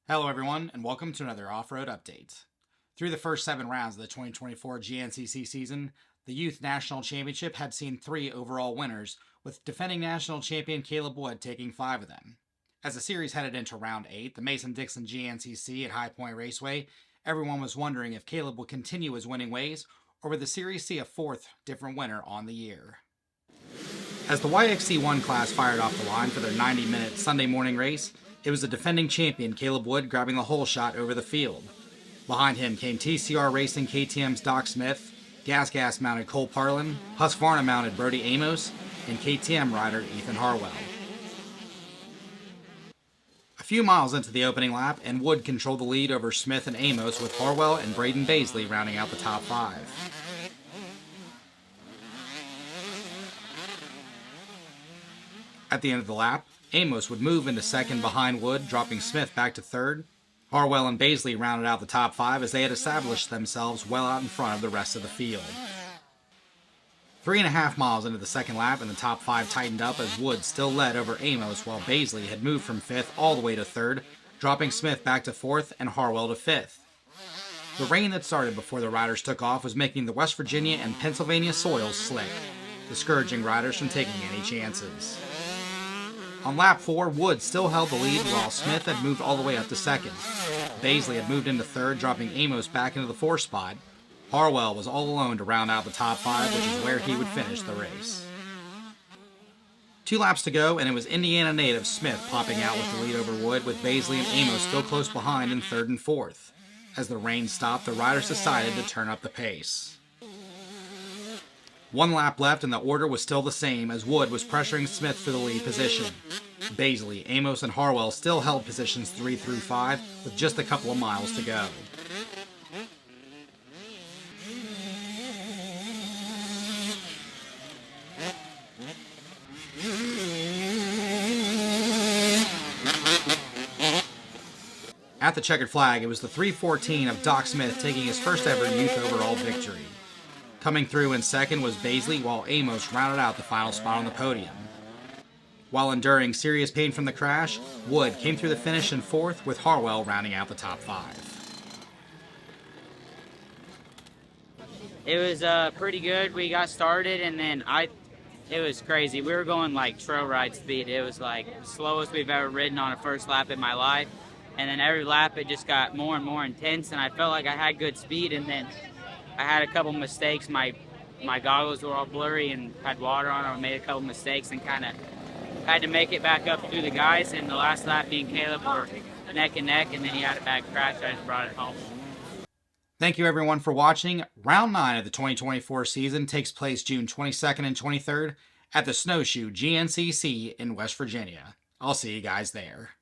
Hello everyone, and welcome to another off-road update. Through the first 7 rounds of the 2024 GNCC season, the Youth National Championship had seen 3 overall winners, with defending national champion Caleb Wood taking 5 of them. As the series headed into round 8, the Mason Dixon GNCC at High Point Raceway, everyone was wondering if Caleb would continue his winning ways, or would the series see a 4th different winner on the year. As the YXC1 class fired off the line for their 90-minute Sunday morning race, it was the defending champion Caleb Wood grabbing the hole shot over the field. Behind him came TCR Racing KTM's Doc Smith, GasGas mounted Kole Parlin, Husqvarna mounted Brody Amos, and KTM rider Ethan Harwell. A few miles into the opening lap, and Wood controlled the lead over Smith and Amos, with Harwell and Braden Baisley rounding out the top 5. At the end of the lap, Amos would move into second behind Wood, dropping Smith back to third. Harwell and Baisley rounded out the top 5 as they had established themselves well out in front of the rest of the field. 3.5 miles into the second lap, and the top 5 tightened up as Wood still led over Amos, while Baisley had moved from 5th all the way to 3rd, dropping Smith back to 4th and Harwell to 5th. The rain that started before the riders took off was making the West Virginia and Pennsylvania soils slick, discouraging riders from taking any chances. On lap 4, Wood still held the lead while Smith had moved all the way up to 2nd. Baisley had moved into 3rd, dropping Amos back into the 4th spot. Harwell was all alone to round out the top 5, which is where he would finish the race. 2 laps to go, and it was Indiana native Smith popping out with the lead over Wood, with Baisley and Amos still close behind in 3rd and 4th. As the rain stopped, the riders decided to turn up the pace. 1 lap left, and the order was still the same as Wood was pressuring Smith for the lead position. Baisley, Amos, and Harwell still held positions 3 through 5 with just a couple of miles to go. At the checkered flag, it was the 3:14 of Doc Smith taking his first ever youth overall victory. Coming through in 2nd was Baisley, while Amos rounded out the final spot on the podium. While enduring serious pain from the crash, Wood came through the finish in 4th, with Harwell rounding out the top 5. It was pretty good. We got started, and then it was crazy. We were going like trail ride speed. It was like slowest we've ever ridden on a first lap in my life. And then every lap it just got more and more intense, and I felt like I had good speed, and then I had a couple mistakes. My goggles were all blurry and had water on them. I made a couple mistakes and kind of had to make it back up through the guys. And the last lap, me and Caleb were neck and neck, and then he had a bad crash. I just brought it home. Thank you everyone for watching. Round 9 of the 2024 season takes place June 22nd and 23rd at the Snowshoe GNCC in West Virginia. I'll see you guys there.